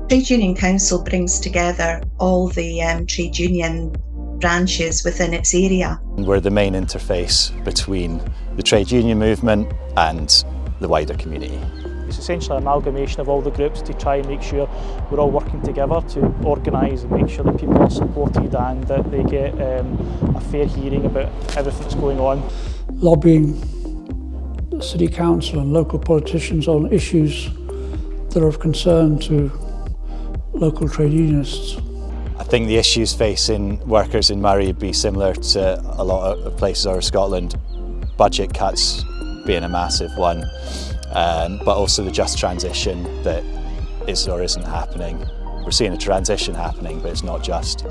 Trade Union Council brings together all the trade union branches within its area. We're the main interface between the trade union movement and the wider community. It's essentially an amalgamation of all the groups to try and make sure we're all working together to organise and make sure that people are supported and that they get a fair hearing about everything that's going on. Lobbying the City Council and local politicians on issues that are of concern to local trade unionists. I think the issues facing workers in Murray would be similar to a lot of places over Scotland. Budget cuts being a massive one, but also the just transition that is or isn't happening. We're seeing a transition happening, but it's not just.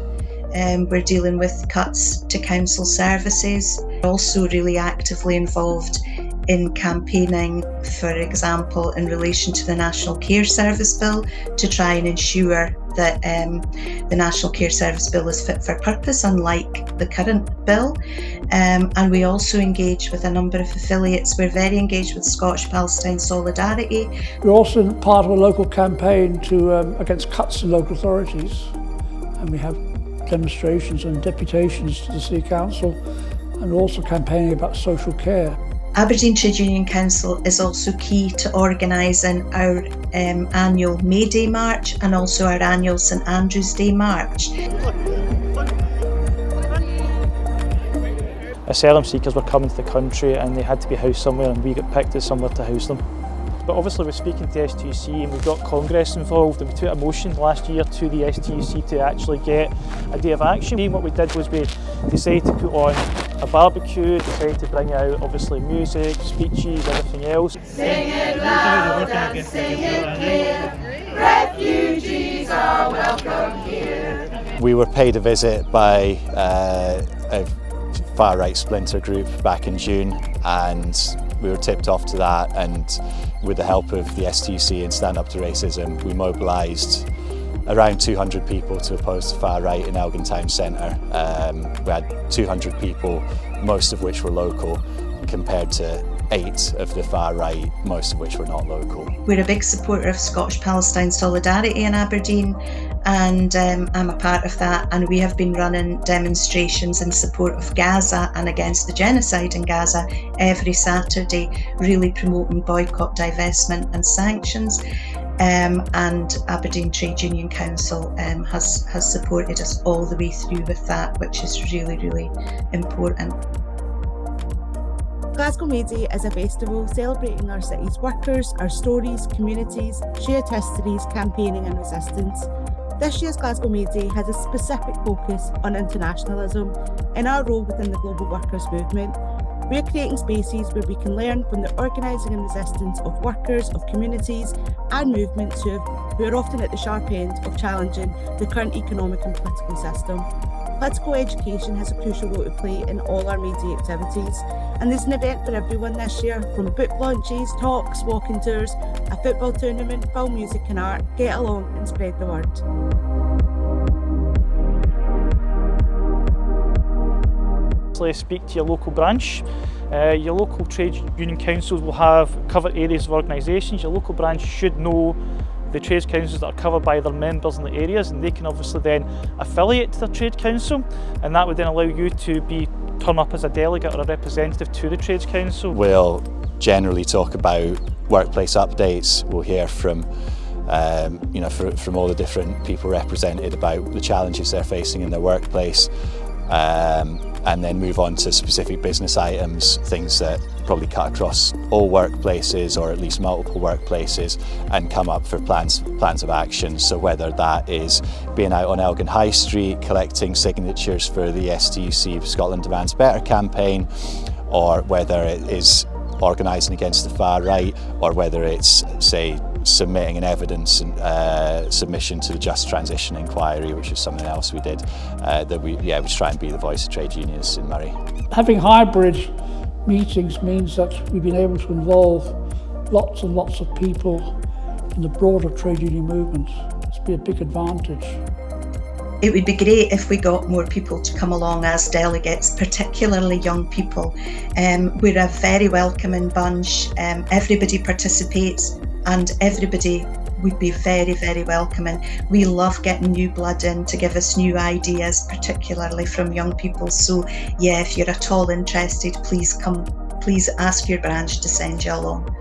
We're dealing with cuts to council services. We're also really actively involved in campaigning, for example, in relation to the National Care Service Bill, to try and ensure that the National Care Service Bill is fit for purpose, unlike the current bill. And we also engage with a number of affiliates. We're very engaged with Scottish Palestine Solidarity. We're also part of a local campaign against cuts in local authorities, and we have demonstrations and deputations to the City Council, and also campaigning about social care. Aberdeen Trade Union Council is also key to organising our annual May Day March and also our annual St Andrew's Day March. Asylum seekers were coming to the country and they had to be housed somewhere, and we got picked as somewhere to house them. But obviously we're speaking to STUC and we've got Congress involved, and we took a motion last year to the STUC to actually get a day of action. And what we did was we decided to put on a barbecue, decided to bring out obviously music, speeches, everything else. Sing it loud and sing it clear, refugees are welcome here. We were paid a visit by a far-right splinter group back in June, and we were tipped off to that, and with the help of the STUC and Stand Up to Racism, we mobilised around 200 people to oppose the far right in Elgin Town Centre. We had 200 people, most of which were local, compared to 8 of the far right, most of which were not local. We're a big supporter of Scottish Palestine Solidarity in Aberdeen, and I'm a part of that, and we have been running demonstrations in support of Gaza and against the genocide in Gaza every Saturday, really promoting boycott, divestment and sanctions. And Aberdeen Trade Union Council has supported us all the way through with that, which is really, really important. Glasgow May Day is a festival celebrating our city's workers, our stories, communities, shared histories, campaigning and resistance. This year's Glasgow May Day has a specific focus on internationalism and our role within the global workers' movement. We're creating spaces where we can learn from the organising and resistance of workers, of communities and movements who are often at the sharp end of challenging the current economic and political system. Political education has a crucial role to play in all our May Day activities, and there's an event for everyone this year, from book launches, talks, walking tours, a football tournament, film, music and art. Get along and spread the word. Speak to your local branch. Your local trade union councils will have covered areas of organisations. Your local branch should know the trades councils that are covered by their members in the areas, and they can obviously then affiliate to their trade council, and that would then allow you to turn up as a delegate or a representative to the trades council. We'll generally talk about workplace updates. We'll hear from from all the different people represented about the challenges they're facing in their workplace, and then move on to specific business items, things that probably cut across all workplaces or at least multiple workplaces, and come up for plans of action. So whether that is being out on Elgin High Street collecting signatures for the STUC Scotland Demands Better campaign, or whether it is organising against the far right, or whether it's, say, submitting an evidence submission to the Just Transition Inquiry, which is something else we did, we try and be the voice of trade unionists in Murray. Having hybrid meetings means that we've been able to involve lots and lots of people in the broader trade union movement. It's been a big advantage. It would be great if we got more people to come along as delegates, particularly young people. We're a very welcoming bunch. Everybody participates and everybody would be very, very welcoming. We love getting new blood in to give us new ideas, particularly from young people. So yeah, if you're at all interested, please ask your branch to send you along.